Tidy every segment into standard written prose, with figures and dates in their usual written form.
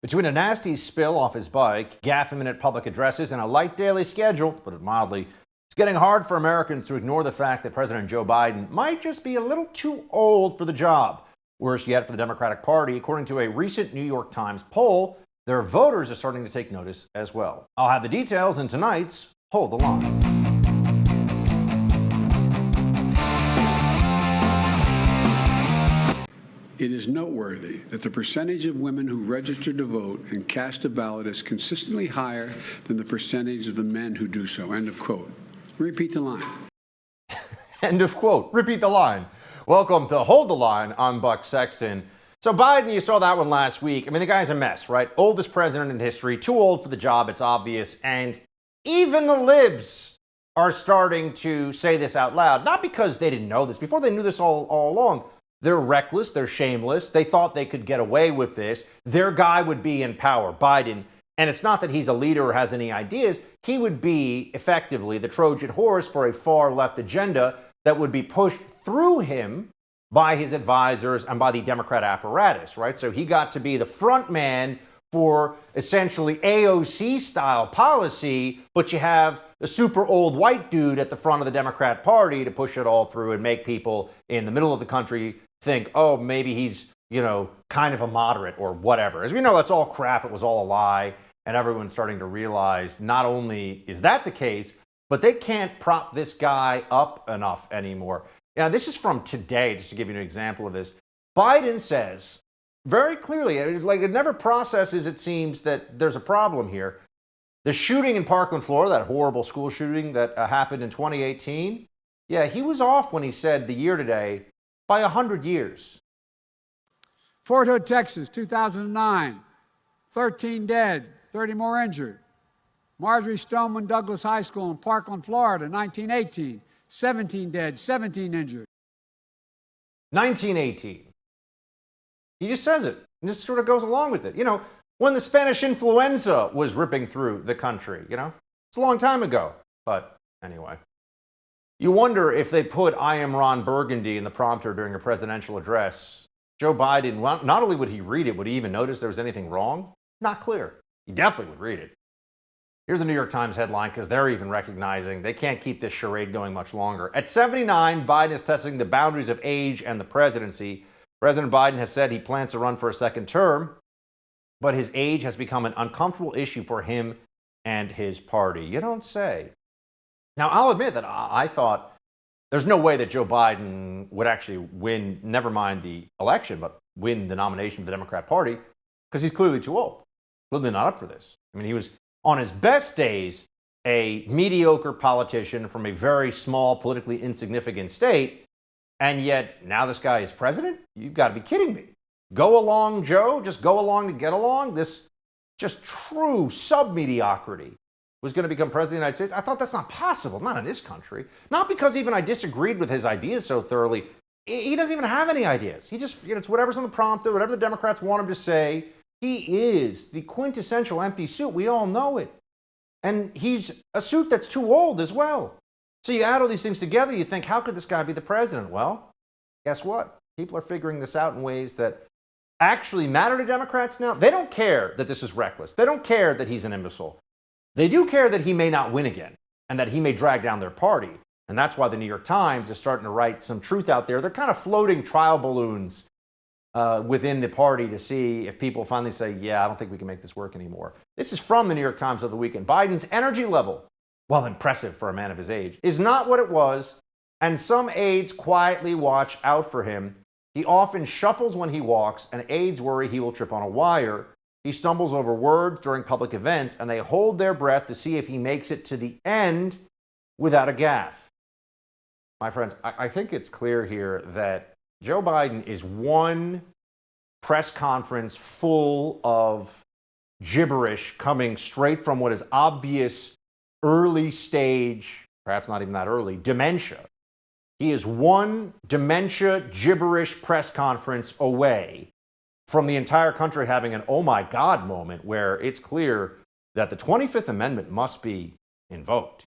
Between a nasty spill off his bike, gaffe-minute public addresses, and a light daily schedule, to put it mildly, it's getting hard for Americans to ignore the fact that President Joe Biden might just be a little too old for the job. Worse yet for the Democratic Party, according to a recent New York Times poll, their voters are starting to take notice as well. I'll have the details in tonight's Hold the Line. It is noteworthy that the percentage of women who register to vote and cast a ballot is consistently higher than the percentage of the men who do so. End of quote. Repeat the line. End of quote. Repeat the line. Welcome to Hold the Line. I'm Buck Sexton. So Biden, you saw that one last week. I mean, the guy's a mess, right? Oldest president in history, too old for the job, it's obvious. And even the libs are starting to say this out loud. Not because they didn't know this before, they knew this all along. They're reckless, they're shameless, they thought they could get away with this. Their guy would be in power, Biden. And it's not that he's a leader or has any ideas. He would be effectively the Trojan horse for a far left agenda that would be pushed through him by his advisors and by the Democrat apparatus, right? So he got to be the front man for essentially AOC style policy, but you have a super old white dude at the front of the Democrat Party to push it all through and make people in the middle of the country think, oh, maybe he's, kind of a moderate or whatever. As we know, that's all crap. It was all a lie. And everyone's starting to realize not only is that the case, but they can't prop this guy up enough anymore. Now, this is from today, just to give you an example of this. Biden says very clearly, it never processes, it seems, that there's a problem here. The shooting in Parkland, Florida, that horrible school shooting that happened in 2018, yeah, he was off when he said the year today by 100 years. Fort Hood, Texas, 2009, 13 dead, 30 more injured. Marjorie Stoneman Douglas High School in Parkland, Florida, 1918, 17 dead, 17 injured. 1918. He just says it, and just sort of goes along with it. When the Spanish influenza was ripping through the country, it's a long time ago. But anyway, you wonder if they put I am Ron Burgundy in the prompter during a presidential address, Joe Biden, not only would he read it, would he even notice there was anything wrong? Not clear. He definitely would read it. Here's a New York Times headline, because they're even recognizing they can't keep this charade going much longer. At 79, Biden is testing the boundaries of age and the presidency. President Biden has said he plans to run for a second term, but his age has become an uncomfortable issue for him and his party. You don't say. Now, I'll admit that I thought there's no way that Joe Biden would actually win, never mind the election, but win the nomination for the Democrat Party, because he's clearly too old. Clearly not up for this. I mean, he was, on his best days, a mediocre politician from a very small, politically insignificant state, and yet now this guy is president? You've got to be kidding me. Go along, Joe. Just go along to get along. This just true sub-mediocrity was going to become president of the United States. I thought that's not possible, not in this country. Not because even I disagreed with his ideas so thoroughly. He doesn't even have any ideas. He just, it's whatever's on the prompter, whatever the Democrats want him to say. He is the quintessential empty suit. We all know it. And he's a suit that's too old as well. So you add all these things together, you think, how could this guy be the president? Well, guess what? People are figuring this out in ways that actually matter to Democrats now. They don't care that this is reckless. They don't care that he's an imbecile. They do care that he may not win again and that he may drag down their party. And that's why the New York Times is starting to write some truth out there. They're kind of floating trial balloons within the party to see if people finally say, yeah, I don't think we can make this work anymore. This is from the New York Times of the weekend. Biden's energy level, while impressive for a man of his age, is not what it was, and some aides quietly watch out for him. He often shuffles when he walks, and aides worry he will trip on a wire. He stumbles over words during public events, and they hold their breath to see if he makes it to the end without a gaffe. My friends, I think it's clear here that Joe Biden is one press conference full of gibberish coming straight from what is obvious early stage, perhaps not even that early, dementia. He is one dementia gibberish press conference away from the entire country having an oh my God moment where it's clear that the 25th Amendment must be invoked.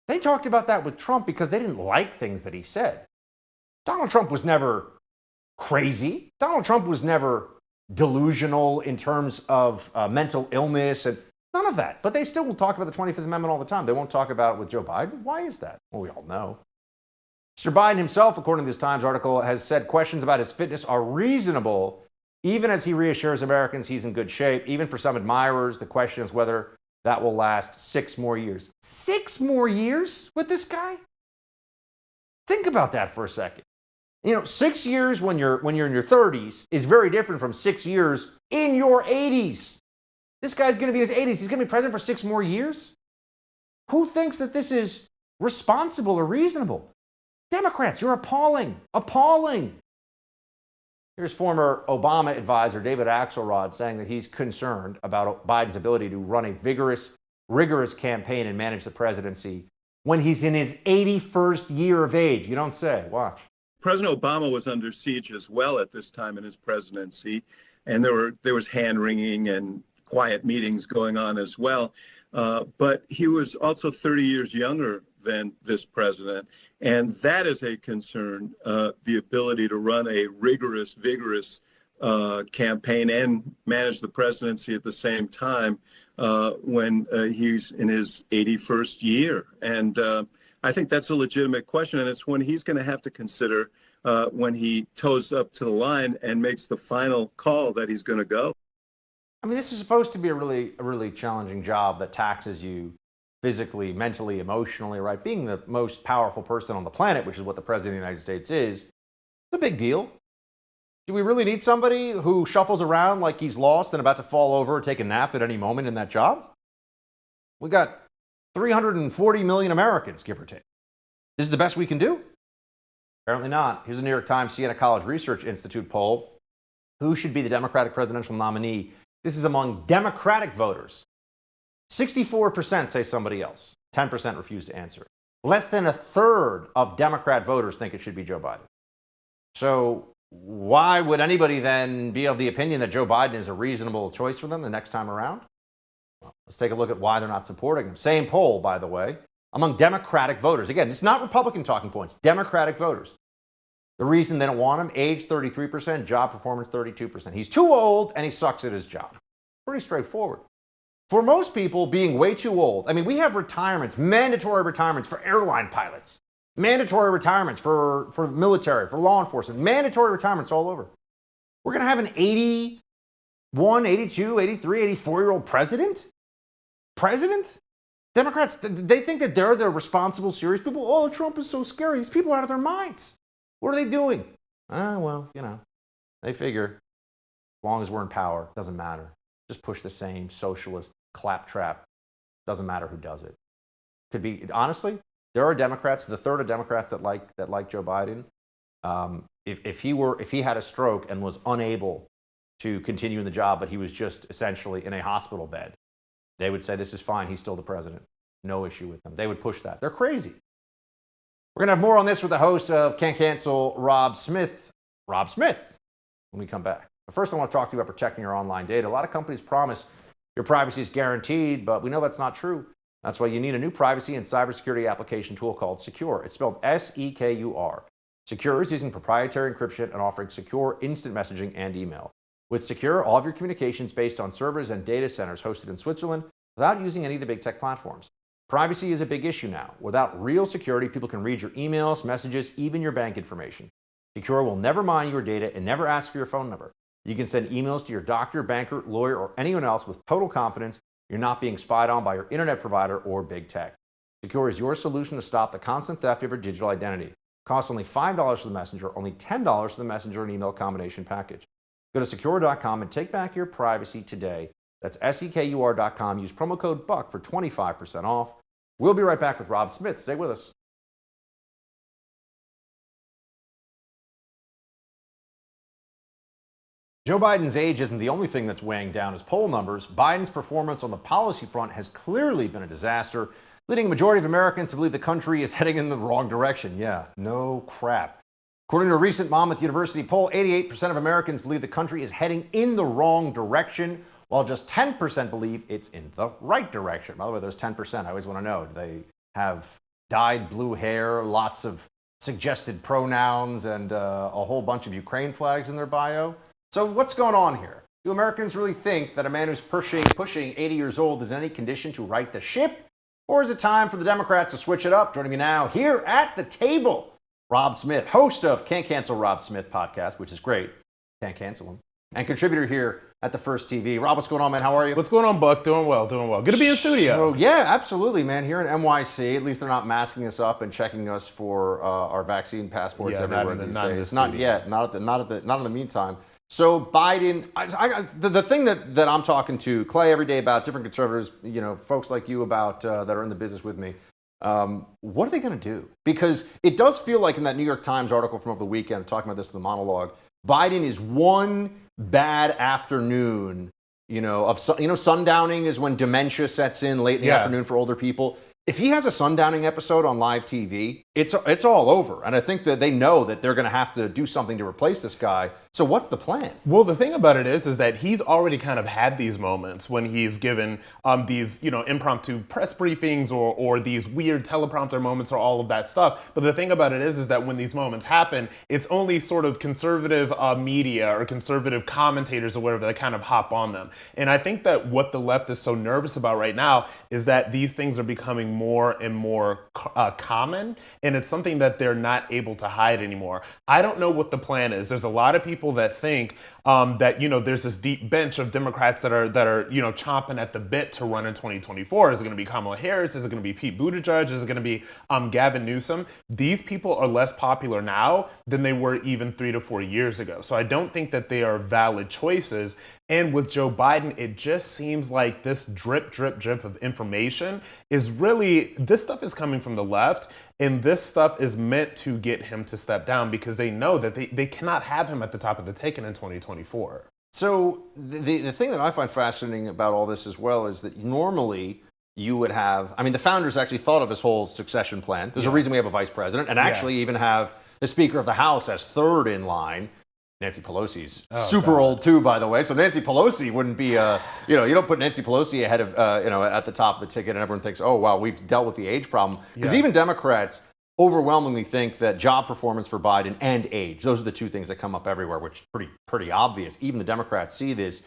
They talked about that with Trump because they didn't like things that he said. Donald Trump was never crazy. Donald Trump was never delusional in terms of mental illness and none of that. But they still will talk about the 25th Amendment all the time. They won't talk about it with Joe Biden. Why is that? Well, we all know. Mr. Biden himself, according to this Times article, has said questions about his fitness are reasonable, even as he reassures Americans he's in good shape. Even for some admirers, the question is whether that will last 6 more years. 6 more years with this guy? Think about that for a second. 6 years when you're in your 30s is very different from 6 years in your 80s. This guy's going to be in his 80s. He's going to be president for 6 more years? Who thinks that this is responsible or reasonable? Democrats, you're appalling. Appalling. Here's former Obama advisor David Axelrod saying that he's concerned about Biden's ability to run a vigorous, rigorous campaign and manage the presidency when he's in his 81st year of age. You don't say. Watch. President Obama was under siege as well at this time in his presidency, and there was hand-wringing and quiet meetings going on as well. But he was also 30 years younger than this president, and that is a concern, the ability to run a rigorous, vigorous campaign and manage the presidency at the same time when he's in his 81st year. And I think that's a legitimate question, and it's one he's going to have to consider when he toes up to the line and makes the final call that he's going to go. I mean, this is supposed to be a really challenging job that taxes you physically, mentally, emotionally, right? Being the most powerful person on the planet, which is what the president of the United States is, it's a big deal. Do we really need somebody who shuffles around like he's lost and about to fall over or take a nap at any moment in that job? We got 340 million Americans, give or take. This is the best we can do? Apparently not. Here's a New York Times Siena College Research Institute poll. Who should be the Democratic presidential nominee? This is among Democratic voters. 64% say somebody else. 10% refuse to answer. Less than a third of Democrat voters think it should be Joe Biden. So why would anybody then be of the opinion that Joe Biden is a reasonable choice for them the next time around? Well, let's take a look at why they're not supporting him. Same poll, by the way, among Democratic voters. Again, it's not Republican talking points. Democratic voters. The reason they don't want him, age 33%, job performance 32%. He's too old and he sucks at his job. Pretty straightforward. For most people, being way too old, I mean, we have retirements, mandatory retirements for airline pilots, mandatory retirements for military, for law enforcement, mandatory retirements all over. We're going to have an 81, 82, 83, 84-year-old president? President? Democrats, they think that they're the responsible, serious people. Oh, Trump is so scary. These people are out of their minds. What are they doing? Well, they figure as long as we're in power, it doesn't matter. Just push the same socialist claptrap. Doesn't matter who does it. Could be, honestly, there are Democrats, the third of Democrats that like Joe Biden. If he had a stroke and was unable to continue in the job, but he was just essentially in a hospital bed, they would say this is fine. He's still the president. No issue with them. They would push that. They're crazy. We're going to have more on this with the host of Can't Cancel, Rob Smith, when we come back. But first, I want to talk to you about protecting your online data. A lot of companies promise your privacy is guaranteed, but we know that's not true. That's why you need a new privacy and cybersecurity application tool called Secure. It's spelled S-E-K-U-R. Secure is using proprietary encryption and offering secure instant messaging and email. With Secure, all of your communications based on servers and data centers hosted in Switzerland without using any of the big tech platforms. Privacy is a big issue now. Without real security, people can read your emails, messages, even your bank information. Secure will never mine your data and never ask for your phone number. You can send emails to your doctor, banker, lawyer, or anyone else with total confidence you're not being spied on by your internet provider or big tech. Secure is your solution to stop the constant theft of your digital identity. It costs only $5 for the messenger, only $10 for the messenger and email combination package. Go to secure.com and take back your privacy today. That's SEKUR.com. Use promo code BUCK for 25% off. We'll be right back with Rob Smith. Stay with us. Joe Biden's age isn't the only thing that's weighing down his poll numbers. Biden's performance on the policy front has clearly been a disaster, leading a majority of Americans to believe the country is heading in the wrong direction. Yeah, no crap. According to a recent Monmouth University poll, 88% of Americans believe the country is heading in the wrong direction, while just 10% believe it's in the right direction. By the way, those 10%, I always want to know, do they have dyed blue hair, lots of suggested pronouns, and a whole bunch of Ukraine flags in their bio? So what's going on here? Do Americans really think that a man who's pushing 80 years old is in any condition to right the ship? Or is it time for the Democrats to switch it up? Joining me now here at the table, Rob Smith, host of Can't Cancel Rob Smith podcast, which is great. Can't cancel him. And contributor here at the First TV. Rob, what's going on, man? How are you? What's going on, Buck? Doing well, doing well. Good to be in studio. So, yeah, absolutely, man. Here in NYC, at least they're not masking us up and checking us for our vaccine passports everywhere these days. Not yet. Not in the meantime. So Biden, the thing that I'm talking to Clay every day about, different conservatives, folks like you about that are in the business with me. What are they going to do? Because it does feel like in that New York Times article from over the weekend, talking about this in the monologue, Biden is one bad afternoon, sundowning is when dementia sets in late in the afternoon for older people. If he has a sundowning episode on live TV, it's all over. And I think that they know that they're going to have to do something to replace this guy. So what's the plan? Well, the thing about it is that he's already kind of had these moments when he's given these, impromptu press briefings or these weird teleprompter moments or all of that stuff. But the thing about it is that when these moments happen, it's only sort of conservative media or conservative commentators or whatever that kind of hop on them. And I think that what the left is so nervous about right now is that these things are becoming more and more common, and it's something that they're not able to hide anymore. I don't know what the plan is. There's a lot of people that think that there's this deep bench of Democrats that are chomping at the bit to run in 2024. Is it going to be Kamala Harris? Is it going to be Pete Buttigieg? Is it going to be Gavin Newsom? These people are less popular now than they were even 3 to 4 years ago. So I don't think that they are valid choices. And with Joe Biden, it just seems like this drip of information is really, this stuff is coming from the left, and this stuff is meant to get him to step down because they know that they cannot have him at the top of the ticket in 2024. So the thing that I find fascinating about all this as well is that normally you would have, the founders actually thought of this whole succession plan. There's a reason we have a vice president and actually even have the Speaker of the House as third in line. Nancy Pelosi's super old too, by the way. So Nancy Pelosi wouldn't be, you don't put Nancy Pelosi ahead of, at the top of the ticket, and everyone thinks, oh wow, we've dealt with the age problem. Because even Democrats overwhelmingly think that job performance for Biden and age, those are the two things that come up everywhere, which is pretty obvious. Even the Democrats see this.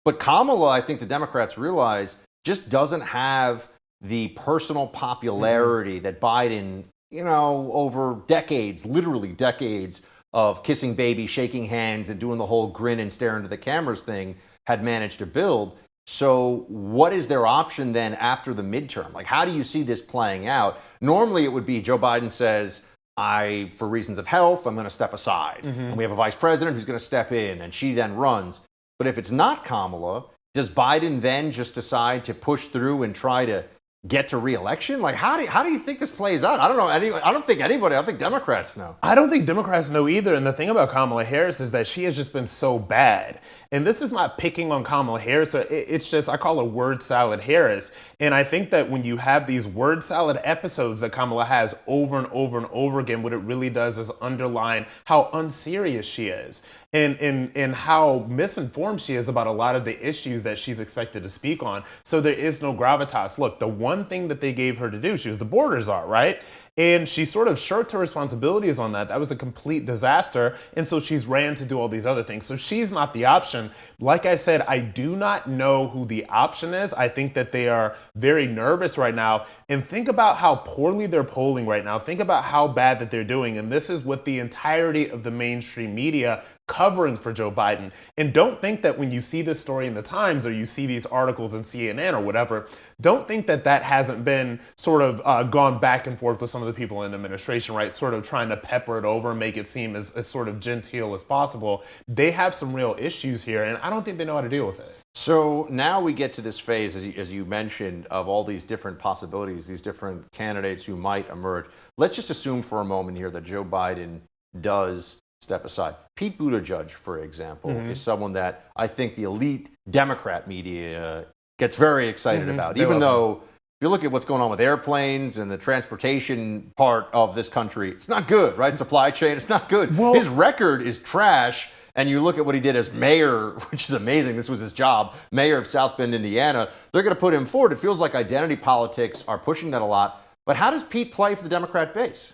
But Kamala, I think the Democrats realize, just doesn't have the personal popularity that Biden, over decades, literally decades, of kissing baby, shaking hands, and doing the whole grin and stare into the cameras thing had managed to build. So what is their option then after the midterm? Like, how do you see this playing out? Normally it would be Joe Biden says, for reasons of health, I'm going to step aside. And we have a vice president who's going to step in, and she then runs. But if it's not Kamala, does Biden then just decide to push through and try to get to re-election? Like, how do you think this plays out? I don't know. I don't think anybody. I don't think Democrats know. I don't think Democrats know either. And the thing about Kamala Harris is that she has just been so bad. And this is not picking on Kamala Harris. It's just, I call her word salad Harris. And I think that when you have these word salad episodes that Kamala has over and over and over again, what it really does is underline how unserious she is and how misinformed she is about a lot of the issues that she's expected to speak on. So there is no gravitas. Look, the one thing that they gave her to do, she was the border czar, right? And she sort of shirked her responsibilities on that. That was a complete disaster. And so she's ran to do all these other things. So she's not the option. Like I said, I do not know who the option is. I think that they are very nervous right now. And think about how poorly they're polling right now. Think about how bad that they're doing. And this is what the entirety of the mainstream media covering for Joe Biden. And don't think that when you see this story in the Times or you see these articles in CNN or whatever, don't think that that hasn't been sort of gone back and forth with some of the people in the administration, right? Sort of trying to pepper it over and make it seem as sort of genteel as possible. They have some real issues here, and I don't think they know how to deal with it. So now we get to this phase, as you mentioned, of all these different possibilities, these different candidates who might emerge. Let's just assume for a moment here that Joe Biden does step aside. Pete Buttigieg, for example, is someone that I think the elite Democrat media gets very excited about, even though if you look at what's going on with airplanes and the transportation part of this country, it's not good, right? Supply chain, it's not good. Well, his record is trash. And you look at what he did as mayor, which is amazing. This was his job, mayor of South Bend, Indiana. They're going to put him forward. It feels like identity politics are pushing that a lot. But how does Pete play for the Democrat base?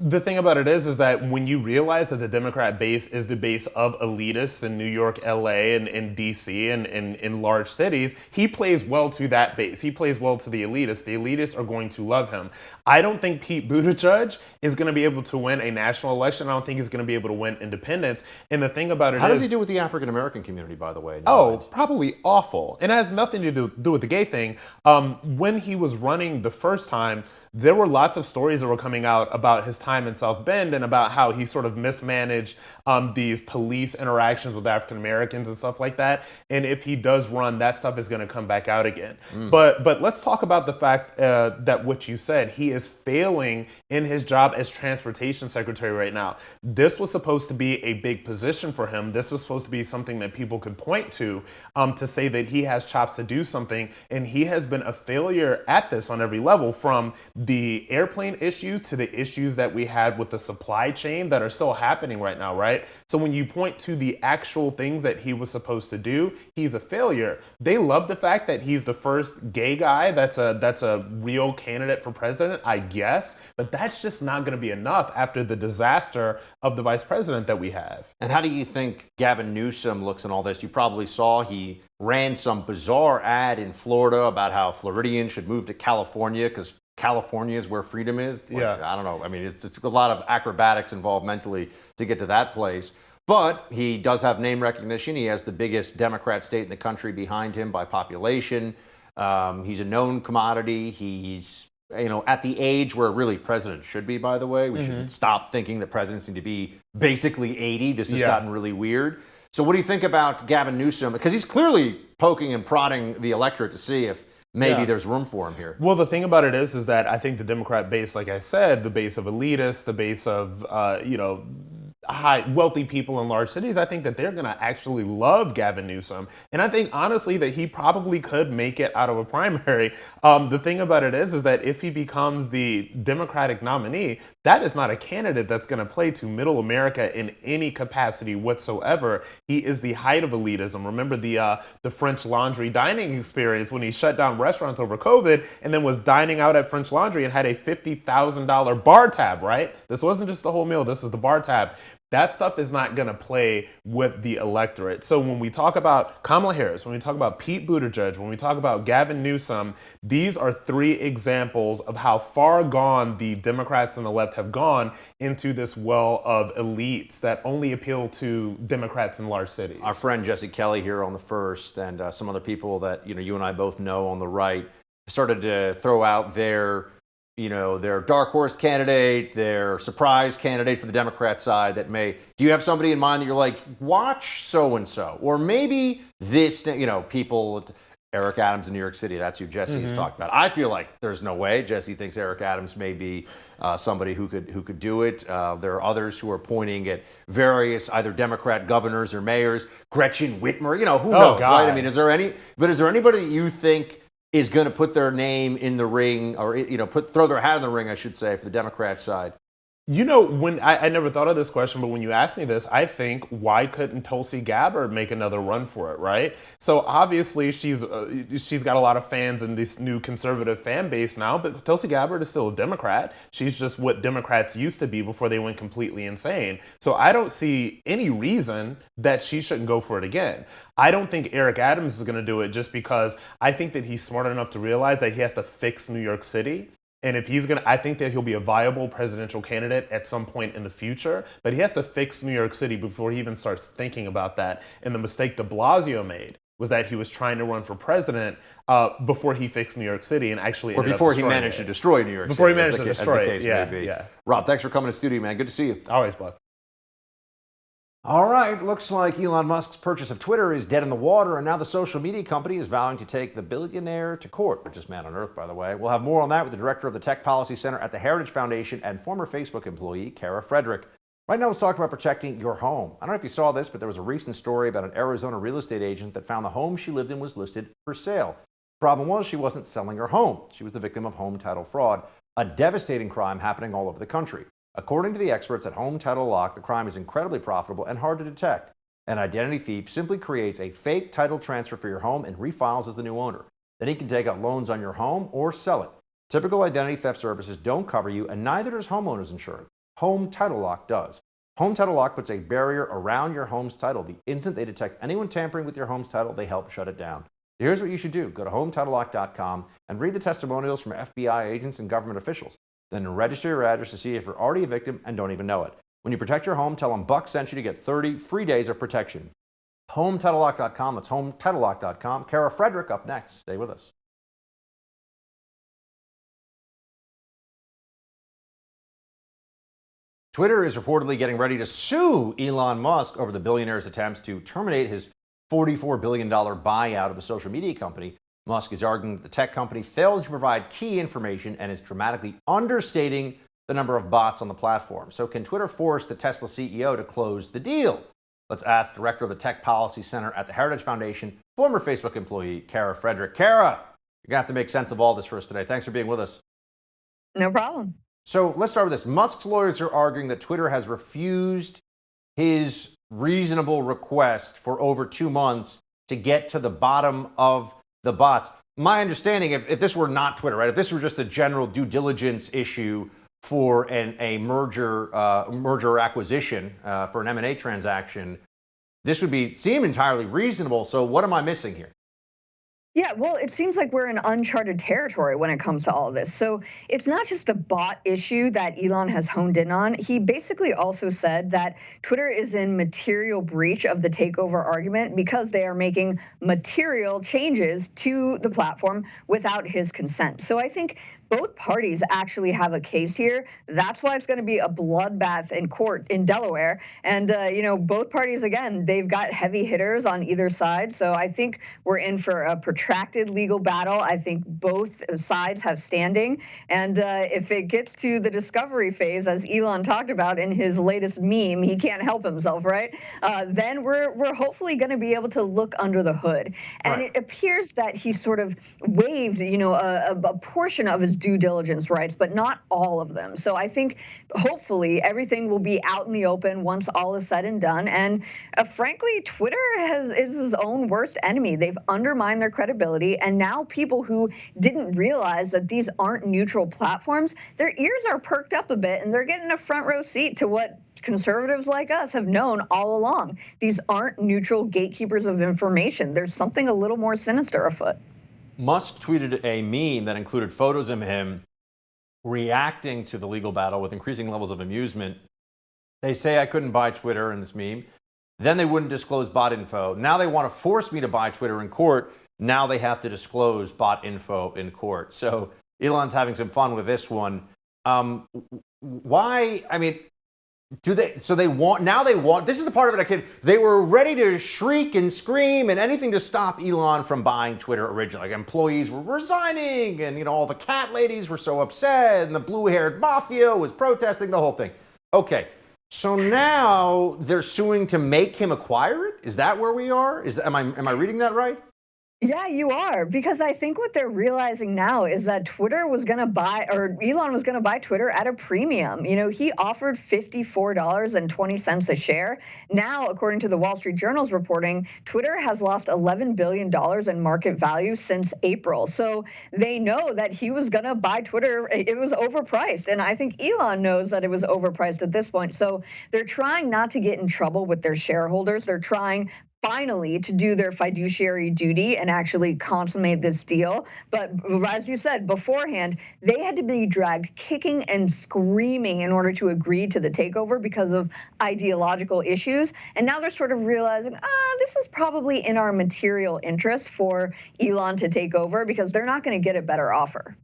The thing about it is that when you realize that the Democrat base is the base of elitists in New York, LA, and DC, and in large cities, he plays well to that base. He plays well to the elitists. The elitists are going to love him. I don't think Pete Buttigieg is going to be able to win a national election. I don't think he's going to be able to win independence. And the thing about it is, how does he do with the African American community, by the way? in your Oh, mind? probably awful. And it has nothing to do with the gay thing. When he was running the first time, there were lots of stories that were coming out about his time in South Bend and about how he sort of mismanaged these police interactions with African Americans and stuff like that. And if he does run, that stuff is going to come back out again. But let's talk about the fact that what you said, he is failing in his job as transportation secretary right now. This was supposed to be a big position for him. This was supposed to be something that people could point to say that he has chops to do something. And he has been a failure at this on every level, from the airplane issues to the issues that we had with the supply chain that are still happening right now, right? So when you point to the actual things that he was supposed to do, he's a failure. They love the fact that he's the first gay guy that's a real candidate for president, I guess, but that's just not going to be enough after the disaster of the vice president that we have. And how do you think Gavin Newsom looks in all this? You probably saw he ran some bizarre ad in Florida about how Floridians should move to California because California is where freedom is. Like, Yeah. I don't know. I mean, it's a lot of acrobatics involved mentally to get to that place. But he does have name recognition. He has the biggest Democrat state in the country behind him by population. He's a known commodity. He's at the age where really presidents should be, by the way. We should stop thinking that presidents need to be basically 80. This has gotten really weird. So what do you think about Gavin Newsom? Because he's clearly poking and prodding the electorate to see if maybe there's room for him here. Well, the thing about it is that I think the Democrat base, like I said, the base of elitists, the base of, wealthy people in large cities, I think that they're going to actually love Gavin Newsom. And I think, honestly, that he probably could make it out of a primary. The thing about it is that if he becomes the Democratic nominee, that is not a candidate that's going to play to middle America in any capacity whatsoever. He is the height of elitism. Remember the French Laundry dining experience when he shut down restaurants over COVID and then was dining out at French Laundry and had a $50,000 bar tab, right? This wasn't just the whole meal. This was the bar tab. That stuff is not going to play with the electorate. So when we talk about Kamala Harris, when we talk about Pete Buttigieg, when we talk about Gavin Newsom, these are three examples of how far gone the Democrats and the left have gone into this well of elites that only appeal to Democrats in large cities. Our friend Jesse Kelly here on the first, and some other people that you and I both know on the right, started to throw out their dark horse candidate, their surprise candidate for the Democrat side that do you have somebody in mind that you're like, watch so-and-so? Or maybe this, people, Eric Adams in New York City, that's who Jesse has talked about. I feel like there's no way. Jesse thinks Eric Adams may be somebody who could do it. There are others who are pointing at various either Democrat governors or mayors. Gretchen Whitmer, who knows, God. right? I mean, is there anybody that you think is going to put their name in the ring, or throw their hat in the ring, I should say, for the Democrat side? When I never thought of this question, but when you asked me this, I think, why couldn't Tulsi Gabbard make another run for it, right? So obviously she's got a lot of fans in this new conservative fan base now, but Tulsi Gabbard is still a Democrat. She's just what Democrats used to be before they went completely insane. So I don't see any reason that she shouldn't go for it again. I don't think Eric Adams is going to do it just because I think that he's smart enough to realize that he has to fix New York City. And if I think that he'll be a viable presidential candidate at some point in the future, but he has to fix New York City before he even starts thinking about that. And the mistake de Blasio made was that he was trying to run for president before he fixed New York City and actually Or before he managed to destroy New York City. Before he managed to destroy it, as the case may be. yeah. Rob, thanks for coming to the studio, man. Good to see you. Always, bud. All right, looks like Elon Musk's purchase of Twitter is dead in the water, and now the social media company is vowing to take the billionaire to court, richest man on earth, by the way. We'll have more on that with the director of the Tech Policy Center at the Heritage Foundation and former Facebook employee, Kara Frederick. Right now, let's talk about protecting your home. I don't know if you saw this, but there was a recent story about an Arizona real estate agent that found the home she lived in was listed for sale. The problem was she wasn't selling her home. She was the victim of home title fraud, a devastating crime happening all over the country. According to the experts at Home Title Lock, the crime is incredibly profitable and hard to detect. An identity thief simply creates a fake title transfer for your home and refiles as the new owner. Then he can take out loans on your home or sell it. Typical identity theft services don't cover you, and neither does homeowners insurance. Home Title Lock does. Home Title Lock puts a barrier around your home's title. The instant they detect anyone tampering with your home's title, they help shut it down. Here's what you should do. Go to HometitleLock.com and read the testimonials from FBI agents and government officials. Then register your address to see if you're already a victim and don't even know it. When you protect your home, tell them Buck sent you to get 30 free days of protection. HometitleLock.com. That's HometitleLock.com. Kara Frederick up next. Stay with us. Twitter is reportedly getting ready to sue Elon Musk over the billionaire's attempts to terminate his $44 billion buyout of the social media company. Musk is arguing that the tech company failed to provide key information and is dramatically understating the number of bots on the platform. So can Twitter force the Tesla CEO to close the deal? Let's ask Director of the Tech Policy Center at the Heritage Foundation, former Facebook employee, Kara Frederick. Kara, you're going to have to make sense of all this for us today. Thanks for being with us. No problem. So let's start with this. Musk's lawyers are arguing that Twitter has refused his reasonable request for over 2 months to get to the bottom of the bots. My understanding, if this were not Twitter, right, if this were just a general due diligence issue for a merger acquisition, for an M&A transaction, this would seem entirely reasonable. So what am I missing here? Yeah, well, it seems like we're in uncharted territory when it comes to all of this. So it's not just the bot issue that Elon has honed in on. He basically also said that Twitter is in material breach of the takeover argument because they are making material changes to the platform without his consent. So I think both parties actually have a case here. That's why it's going to be a bloodbath in court in Delaware. And, both parties, again, they've got heavy hitters on either side. So I think we're in for a protracted legal battle. I think both sides have standing. And if it gets to the discovery phase, as Elon talked about in his latest meme, he can't help himself, right? Then we're hopefully going to be able to look under the hood. And right. It appears that he sort of waived, a portion of his due diligence rights, but not all of them. So I think hopefully everything will be out in the open once all is said and done. And frankly, Twitter is his own worst enemy. They've undermined their credibility. And now people who didn't realize that these aren't neutral platforms, their ears are perked up a bit and they're getting a front row seat to what conservatives like us have known all along. These aren't neutral gatekeepers of information. There's something a little more sinister afoot. Musk tweeted a meme that included photos of him reacting to the legal battle with increasing levels of amusement. They say I couldn't buy Twitter in this meme. Then they wouldn't disclose bot info. Now they want to force me to buy Twitter in court. Now they have to disclose bot info in court. So Elon's having some fun with this one. Why? I mean, this is the part of it they were ready to shriek and scream and anything to stop Elon from buying Twitter originally. Like employees were resigning and, all the cat ladies were so upset and the blue-haired mafia was protesting, the whole thing. Okay, so now they're suing to make him acquire it? Is that where we are? Am I reading that right? Yeah, you are, because I think what they're realizing now is that Elon was going to buy Twitter at a premium. He offered $54.20 a share. Now, according to the Wall Street Journal's reporting, Twitter has lost $11 billion in market value since April. So they know that he was going to buy Twitter. It was overpriced. And I think Elon knows that it was overpriced at this point. So they're trying not to get in trouble with their shareholders. They're trying finally to do their fiduciary duty and actually consummate this deal. But as you said beforehand, they had to be dragged kicking and screaming in order to agree to the takeover because of ideological issues. And now they're sort of realizing, this is probably in our material interest for Elon to take over because they're not going to get a better offer.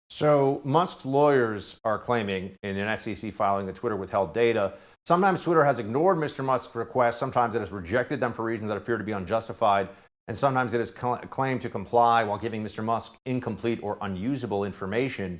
So Musk's lawyers are claiming in an SEC filing that Twitter withheld data. Sometimes Twitter has ignored Mr. Musk's requests. Sometimes it has rejected them for reasons that appear to be unjustified. And sometimes it has claimed to comply while giving Mr. Musk incomplete or unusable information.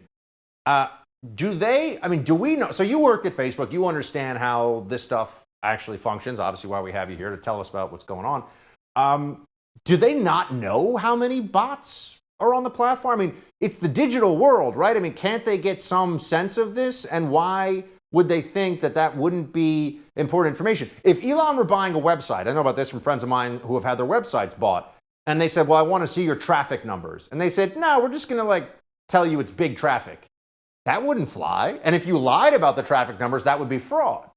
Do we know? So you worked at Facebook. You understand how this stuff actually functions. Obviously why we have you here to tell us about what's going on. Do they not know how many bots are on the platform? I mean, it's the digital world, right? I mean, can't they get some sense of this? And why would they think that wouldn't be important information? If Elon were buying a website, I know about this from friends of mine who have had their websites bought, and they said, well, I want to see your traffic numbers. And they said, no, we're just going to tell you it's big traffic. That wouldn't fly. And if you lied about the traffic numbers, that would be fraud.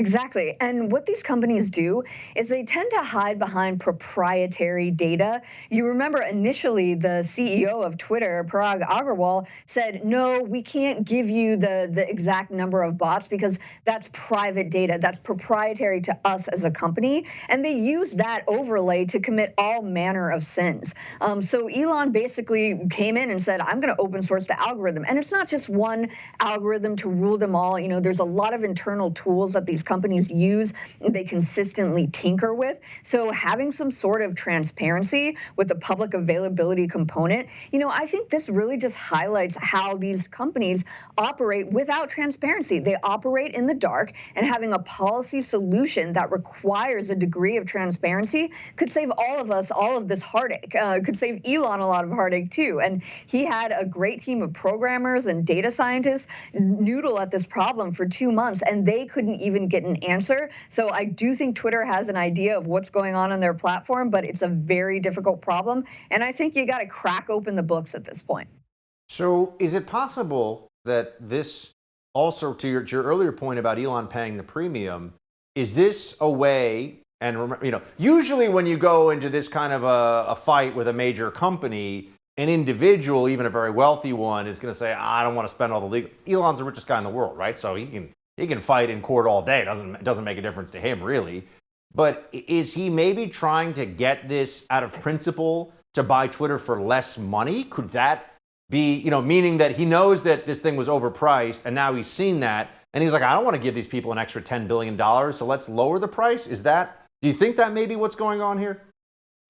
Exactly. And what these companies do is they tend to hide behind proprietary data. You remember initially the CEO of Twitter, Parag Agrawal, said, no, we can't give you the exact number of bots because that's private data. That's proprietary to us as a company. And they use that overlay to commit all manner of sins. So Elon basically came in and said, I'm going to open source the algorithm. And it's not just one algorithm to rule them all. You know, there's a lot of internal tools that these companies use, they consistently tinker with. So having some sort of transparency with the public availability component, you know, I think this really just highlights how these companies operate without transparency. They operate in the dark, and having a policy solution that requires a degree of transparency could save all of us all of this heartache. Could save Elon a lot of heartache too. And he had a great team of programmers and data scientists noodle at this problem for 2 months, and they couldn't even get an answer. So I do think Twitter has an idea of what's going on their platform, but it's a very difficult problem. And I think you got to crack open the books at this point. So is it possible that this also, to your earlier point about Elon paying the premium, is this a way, and remember, you know, usually when you go into this kind of a fight with a major company, an individual, even a very wealthy one, is going to say, I don't want to spend all the legal. Elon's the richest guy in the world, right? So he can fight in court all day. It doesn't make a difference to him, really. But is he maybe trying to get this out of principle to buy Twitter for less money? Could that be, you know, meaning that he knows that this thing was overpriced and now he's seen that and he's like, I don't want to give these people an extra $10 billion, so let's lower the price? Do you think that may be what's going on here?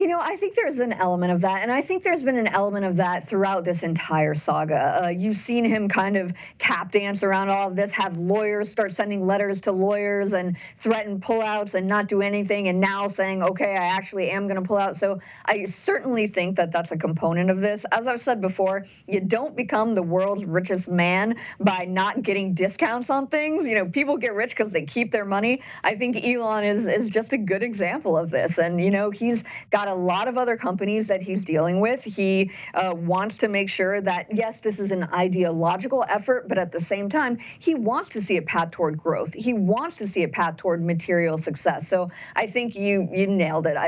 You know, I think there's an element of that, and I think there's been an element of that throughout this entire saga. You've seen him kind of tap dance around all of this, have lawyers start sending letters to lawyers and threaten pullouts and not do anything, and now saying, okay, I actually am going to pull out. So I certainly think that that's a component of this. As I've said before, you don't become the world's richest man by not getting discounts on things. You know, people get rich because they keep their money. I think Elon is just a good example of this, and, you know, he's got a lot of other companies that he's dealing with. He wants to make sure that, yes, this is an ideological effort, but at the same time, he wants to see a path toward growth. He wants to see a path toward material success. So I think you nailed it.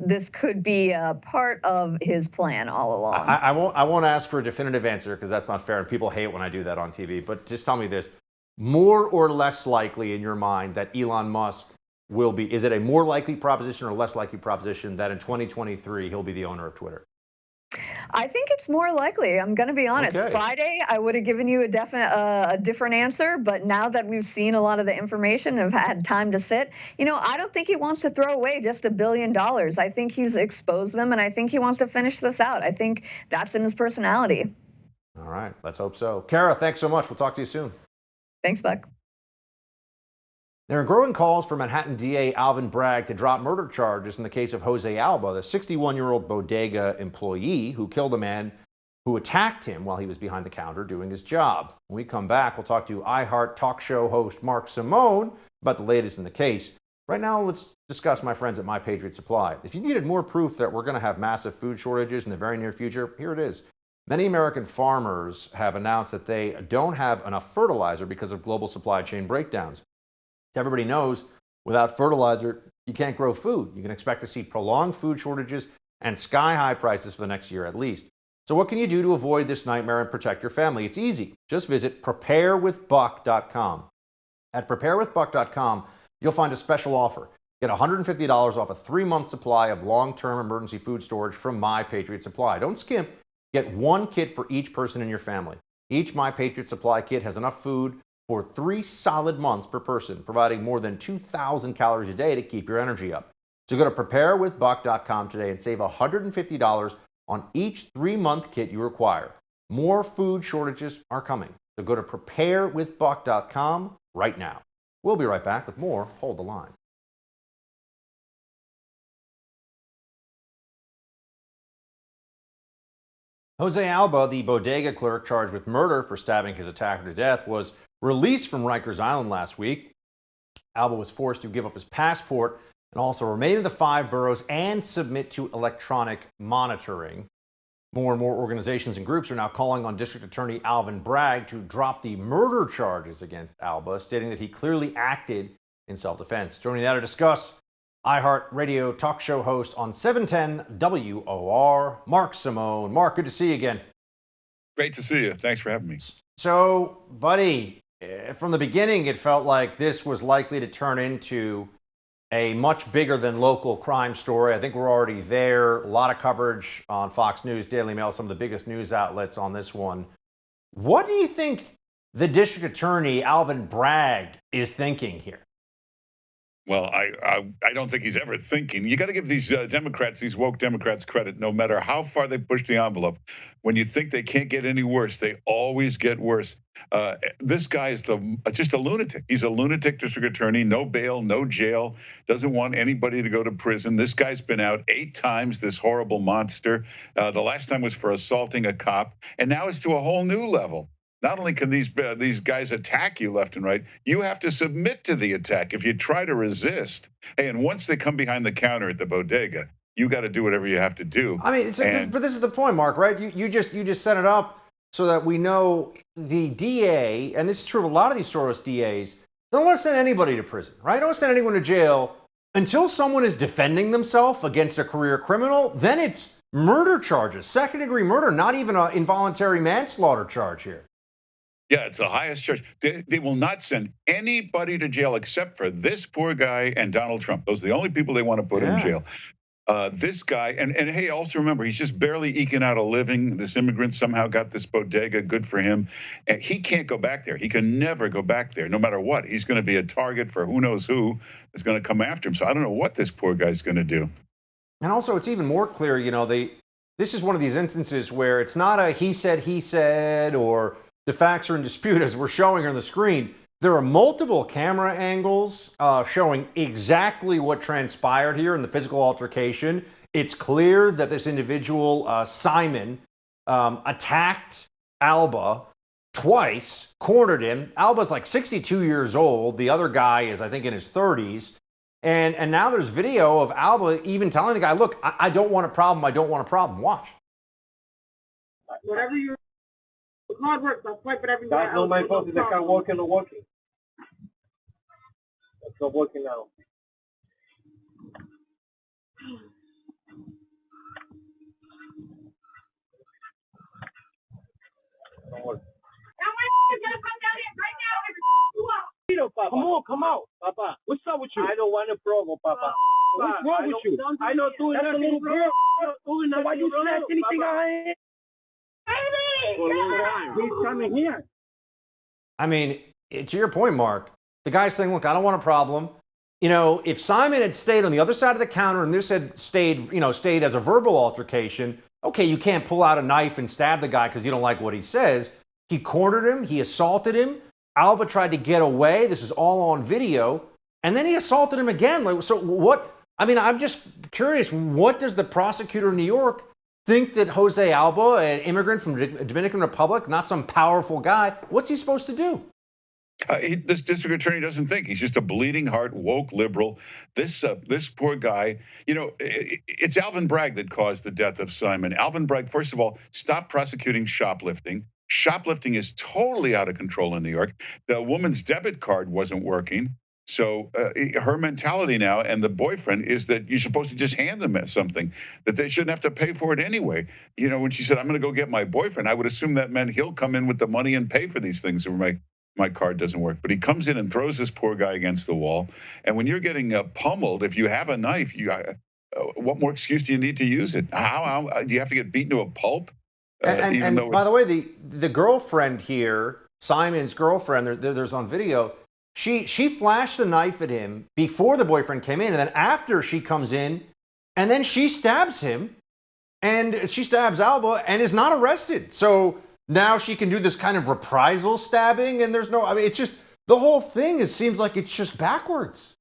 This could be a part of his plan all along. I won't ask for a definitive answer because that's not fair, and people hate when I do that on TV. But just tell me this: more or less likely in your mind that Elon Musk will be, is it a more likely proposition or less likely proposition that in 2023 he'll be the owner of Twitter? I think it's more likely. I'm going to be honest. Okay. Friday, I would have given you a different answer, but now that we've seen a lot of the information, have had time to sit, you know, I don't think he wants to throw away just $1 billion. I think he's exposed them, and I think he wants to finish this out. I think that's in his personality. All right, let's hope so. Kara, thanks so much. We'll talk to you soon. Thanks, Buck. There are growing calls for Manhattan DA Alvin Bragg to drop murder charges in the case of Jose Alba, the 61-year-old bodega employee who killed a man who attacked him while he was behind the counter doing his job. When we come back, we'll talk to iHeart talk show host Mark Simone about the latest in the case. Right now, let's discuss my friends at My Patriot Supply. If you needed more proof that we're going to have massive food shortages in the very near future, here it is. Many American farmers have announced that they don't have enough fertilizer because of global supply chain breakdowns. As everybody knows, without fertilizer, you can't grow food. You can expect to see prolonged food shortages and sky-high prices for the next year at least. So what can you do to avoid this nightmare and protect your family? It's easy. Just visit preparewithbuck.com. At preparewithbuck.com, you'll find a special offer. Get $150 off a 3-month supply of long-term emergency food storage from My Patriot Supply. Don't skimp. Get one kit for each person in your family. Each My Patriot Supply kit has enough food for 3 solid months per person, providing more than 2,000 calories a day to keep your energy up. So go to preparewithbuck.com today and save $150 on each 3-month kit you require. More food shortages are coming. So go to preparewithbuck.com right now. We'll be right back with more Hold the Line. Jose Alba, the bodega clerk charged with murder for stabbing his attacker to death, was released from Rikers Island last week. Alba was forced to give up his passport and also remain in the 5 boroughs and submit to electronic monitoring. More and more organizations and groups are now calling on District Attorney Alvin Bragg to drop the murder charges against Alba, stating that he clearly acted in self-defense. Joining now to discuss, iHeartRadio talk show host on 710 WOR, Mark Simone. Mark, good to see you again. Great to see you. Thanks for having me. So, buddy, from the beginning, it felt like this was likely to turn into a much bigger than local crime story. I think we're already there. A lot of coverage on Fox News, Daily Mail, some of the biggest news outlets on this one. What do you think the district attorney, Alvin Bragg, is thinking here? Well, I don't think he's ever thinking. You got to give these Democrats, these woke Democrats, credit. No matter how far they push the envelope, when you think they can't get any worse, they always get worse. This guy is just a lunatic. He's a lunatic district attorney. No bail, no jail. Doesn't want anybody to go to prison. This guy's been out 8 times. This horrible monster. The last time was for assaulting a cop, and now it's to a whole new level. Not only can these guys attack you left and right, you have to submit to the attack if you try to resist. Hey, and once they come behind the counter at the bodega, you got to do whatever you have to do. I mean, but this is the point, Mark, right? You just set it up so that we know the DA, and this is true of a lot of these Soros DAs, they don't want to send anybody to prison, right? They don't want to send anyone to jail until someone is defending themselves against a career criminal. Then it's murder charges, second-degree murder, not even an involuntary manslaughter charge here. Yeah, it's the highest charge. They will not send anybody to jail except for this poor guy and Donald Trump. Those are the only people they want to put in jail. This guy, and hey, also remember, he's just barely eking out a living. This immigrant somehow got this bodega. Good for him. And he can't go back there. He can never go back there, no matter what. He's going to be a target for who knows who is going to come after him. So I don't know what this poor guy's going to do. And also, it's even more clear, this is one of these instances where it's not a he said, or the facts are in dispute, as we're showing here on the screen. There are multiple camera angles showing exactly what transpired here in the physical altercation. It's clear that this individual, Simon, attacked Alba twice, cornered him. Alba's like 62 years old. The other guy is, I think, in his 30s. And now there's video of Alba even telling the guy, look, I don't want a problem. I don't want a problem. Watch. Whatever you hard work, I'll swipe it every day. That's not my fault if I can't walk and not walking. That's not working now. Don't work. Papa. Come on, come out, Papa. What's up with you? I don't want a problem, Papa. What's wrong with you? I know doing that's a little girl. So why you snatch anything I ain't? He's coming here. I mean, to your point, Mark, the guy's saying, look, I don't want a problem. If Simon had stayed on the other side of the counter and this had stayed as a verbal altercation, okay, you can't pull out a knife and stab the guy because you don't like what he says. He cornered him. He assaulted him. Alba tried to get away. This is all on video. And then he assaulted him again. So what? I mean, I'm just curious. What does the prosecutor in New York think that Jose Alba, an immigrant from the Dominican Republic, not some powerful guy, what's he supposed to do? This district attorney doesn't think. He's just a bleeding heart, woke liberal. This poor guy, it's Alvin Bragg that caused the death of Simon. Alvin Bragg, first of all, stopped prosecuting shoplifting. Shoplifting is totally out of control in New York. The woman's debit card wasn't working. So her mentality now and the boyfriend is that you're supposed to just hand them something, that they shouldn't have to pay for it anyway. When she said, I'm going to go get my boyfriend, I would assume that meant he'll come in with the money and pay for these things or my card doesn't work. But he comes in and throws this poor guy against the wall. And when you're getting pummeled, if you have a knife, what more excuse do you need to use it? How do you have to get beaten to a pulp? And by the way, the girlfriend here, Simon's girlfriend, there's on video, she flashed a knife at him before the boyfriend came in, and then after she comes in, and then she stabs him, and she stabs Alba and is not arrested. So now she can do this kind of reprisal stabbing, and it's just, the whole thing seems like it's just backwards.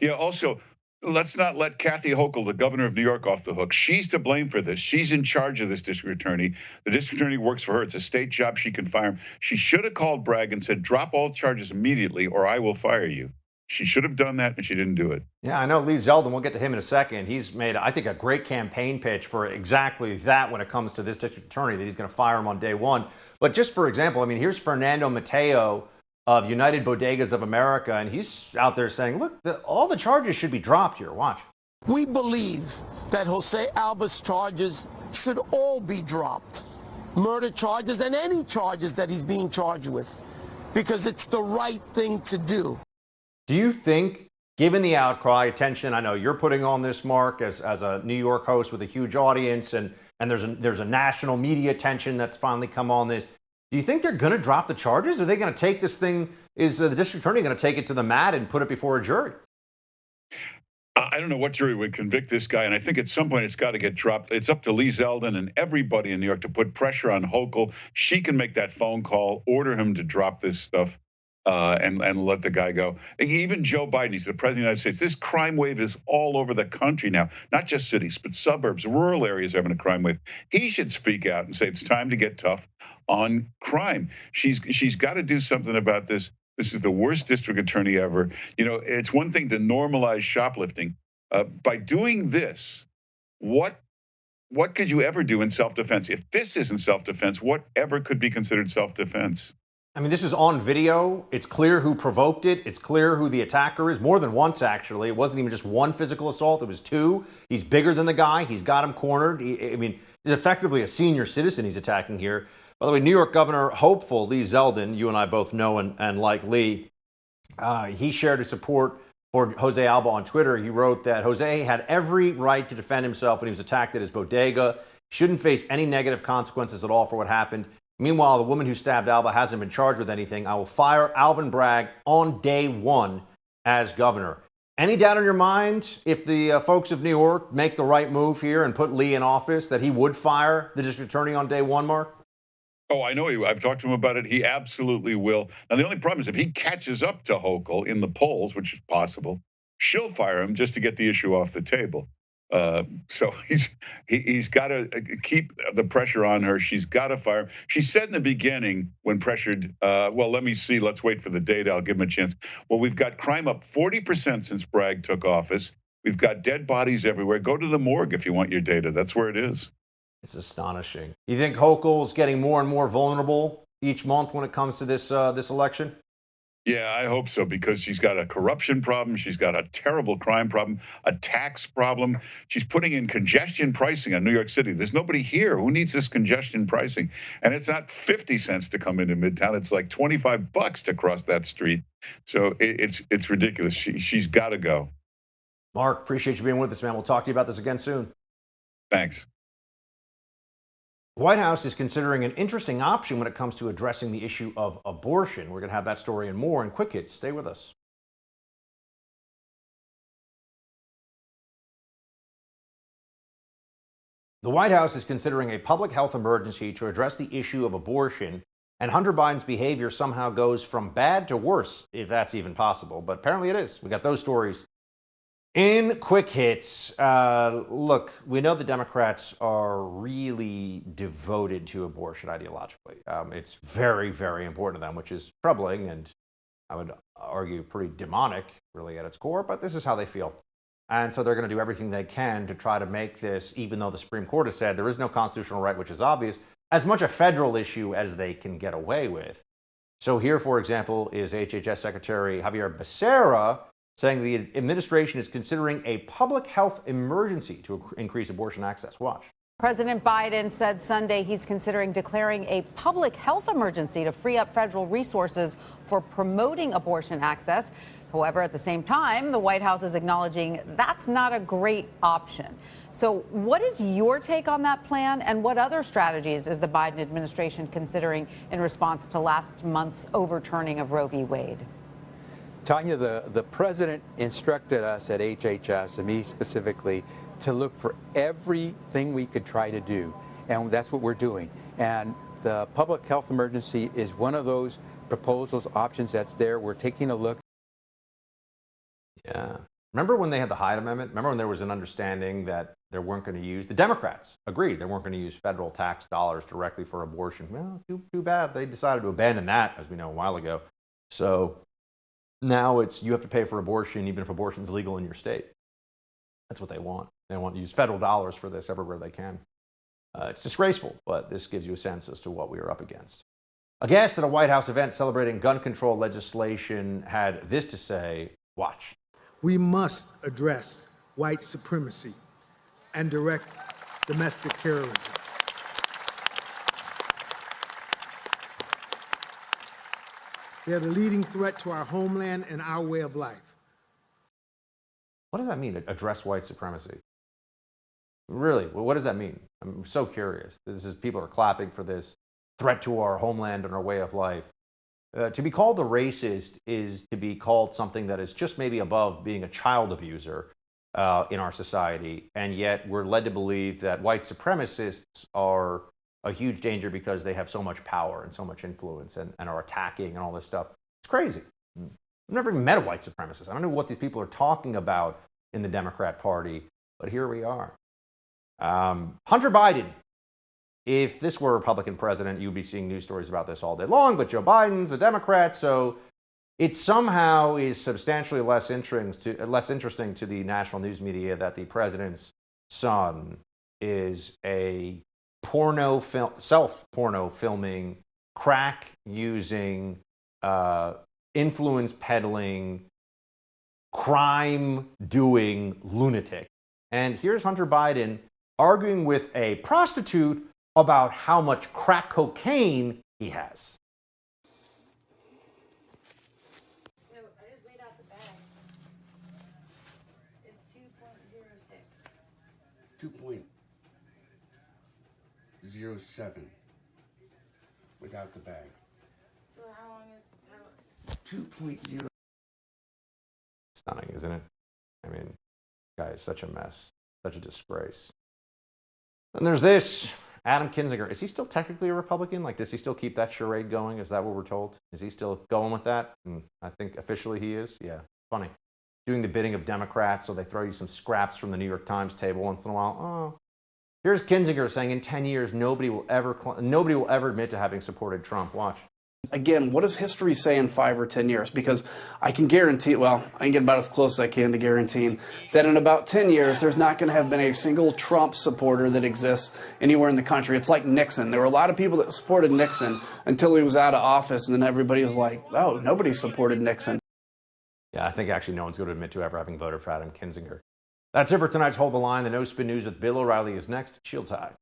Yeah, also, let's not let Kathy Hochul, the governor of New York, off the hook. She's to blame for this. She's in charge of this district attorney. The district attorney works for her. It's a state job. She can fire him. She should have called Bragg and said, drop all charges immediately or I will fire you. She should have done that, and she didn't do it. Yeah, I know Lee Zeldin, we'll get to him in a second. He's made, I think, a great campaign pitch for exactly that when it comes to this district attorney, that he's going to fire him on day one. But just for example, I mean, here's Fernando Mateo of United Bodegas of America, and he's out there saying, look, all the charges should be dropped here. Watch. We believe that Jose Alba's charges should all be dropped. Murder charges and any charges that he's being charged with, because it's the right thing to do. Do you think, given the outcry, attention, I know you're putting on this, Mark, as a New York host with a huge audience, and there's a national media attention that's finally come on this. Do you think they're going to drop the charges? Are they going to take this thing, is the district attorney going to take it to the mat and put it before a jury? I don't know what jury would convict this guy, and I think at some point it's got to get dropped. It's up to Lee Zeldin and everybody in New York to put pressure on Hochul. She can make that phone call, order him to drop this stuff, and let the guy go. Even Joe Biden, he's the president of the United States. This crime wave is all over the country now, not just cities, but suburbs, rural areas are having a crime wave. He should speak out and say it's time to get tough on crime. She's got to do something about this. This is the worst district attorney ever. You know, it's one thing to normalize shoplifting. By doing this, what could you ever do in self-defense? If this isn't self-defense, whatever could be considered self-defense? I mean, this is on video. It's clear who provoked it. It's clear who the attacker is. More than once, actually. It wasn't even just one physical assault. It was two. He's bigger than the guy. He's got him cornered. I mean, he's effectively a senior citizen he's attacking here. By the way, New York Governor hopeful Lee Zeldin, you and I both know and like Lee, he shared his support for Jose Alba on Twitter. He wrote that Jose had every right to defend himself when he was attacked at his bodega. Shouldn't face any negative consequences at all for what happened. Meanwhile, the woman who stabbed Alba hasn't been charged with anything. I will fire Alvin Bragg on day one as governor. Any doubt in your mind, if the folks of New York make the right move here and put Lee in office, that he would fire the district attorney on day one, Mark? Oh, I know. I've talked to him about it. He absolutely will. Now, the only problem is if he catches up to Hochul in the polls, which is possible, she'll fire him just to get the issue off the table. So he's got to keep the pressure on her. She's got to fire him. She said in the beginning when pressured, well, let me see. Let's wait for the data. I'll give him a chance. Well, we've got crime up 40% since Bragg took office. We've got dead bodies everywhere. Go to the morgue if you want your data. That's where it is. It's astonishing. You think Hochul's getting more and more vulnerable each month when it comes to this election? Yeah, I hope so, because she's got a corruption problem. She's got a terrible crime problem, a tax problem. She's putting in congestion pricing on New York City. There's nobody here who needs this congestion pricing. And it's not 50 cents to come into Midtown. It's like $25 to cross that street. So it's ridiculous. She's got to go. Mark, appreciate you being with us, man. We'll talk to you about this again soon. Thanks. The White House is considering an interesting option when it comes to addressing the issue of abortion. We're going to have that story and more in Quick Hits. Stay with us. The White House is considering a public health emergency to address the issue of abortion, and Hunter Biden's behavior somehow goes from bad to worse, if that's even possible. But apparently it is. We got those stories in Quick Hits. Look, we know the Democrats are really devoted to abortion ideologically. It's very, very important to them, which is troubling and I would argue pretty demonic, really, at its core. But this is how they feel. And so they're going to do everything they can to try to make this, even though the Supreme Court has said there is no constitutional right, which is obvious, as much a federal issue as they can get away with. So here, for example, is HHS Secretary Javier Becerra saying the administration is considering a public health emergency to increase abortion access. Watch. President Biden said Sunday he's considering declaring a public health emergency to free up federal resources for promoting abortion access. However, at the same time, the White House is acknowledging that's not a great option. So what is your take on that plan, and what other strategies is the Biden administration considering in response to last month's overturning of Roe v. Wade? Tanya, the president instructed us at HHS, and me specifically, to look for everything we could try to do. And that's what we're doing. And the public health emergency is one of those proposals, options that's there. We're taking a look. Yeah. Remember when they had the Hyde Amendment? Remember when there was an understanding that they weren't going to use, the Democrats agreed they weren't going to use federal tax dollars directly for abortion. Well, too bad. They decided to abandon that, as we know, a while ago. So Now it's you have to pay for abortion even if abortion's legal in your state. That's what they want. They want to use federal dollars for this everywhere they can. It's disgraceful, but this gives you a sense as to what we are up against. A guest at a White House event celebrating gun control legislation had this to say. Watch. We must address white supremacy and direct domestic terrorism. They're the leading threat to our homeland and our way of life. What does that mean, address white supremacy? Really, what does that mean? I'm so curious. People are clapping for this threat to our homeland and our way of life. To be called a racist is to be called something that is just maybe above being a child abuser in our society, and yet we're led to believe that white supremacists are a huge danger because they have so much power and so much influence and are attacking and all this stuff. It's crazy. I've never even met a white supremacist. I don't know what these people are talking about in the Democrat Party, but here we are. Hunter Biden. If this were a Republican president, you'd be seeing news stories about this all day long, but Joe Biden's a Democrat, so it somehow is substantially less interesting to the national news media that the president's son is a self-porno filming, crack-using, influence-peddling, crime-doing lunatic. And here's Hunter Biden arguing with a prostitute about how much crack cocaine he has. No, I just weighed out the bag. It's 2.06. 2.07 without the bag. So how long is 2.0. Stunning, isn't it? I mean, guy is such a mess, such a disgrace. And there's this. Adam Kinzinger, is he still technically a Republican? Like, does he still keep that charade going? Is that what we're told? Is he still going with that? I think officially he is. Yeah, funny. Doing the bidding of Democrats, so they throw you some scraps from the New York Times table once in a while. Oh. Here's Kinzinger saying in 10 years, nobody will ever admit to having supported Trump. Watch. Again, what does history say in 5 or 10 years? Because I can guarantee, I can get about as close as I can to guaranteeing that in about 10 years, there's not going to have been a single Trump supporter that exists anywhere in the country. It's like Nixon. There were a lot of people that supported Nixon until he was out of office, and then everybody was like, oh, nobody supported Nixon. Yeah, I think actually no one's going to admit to ever having voted for Adam Kinzinger. That's it for tonight's Hold the Line. The No Spin News with Bill O'Reilly is next. Shields high.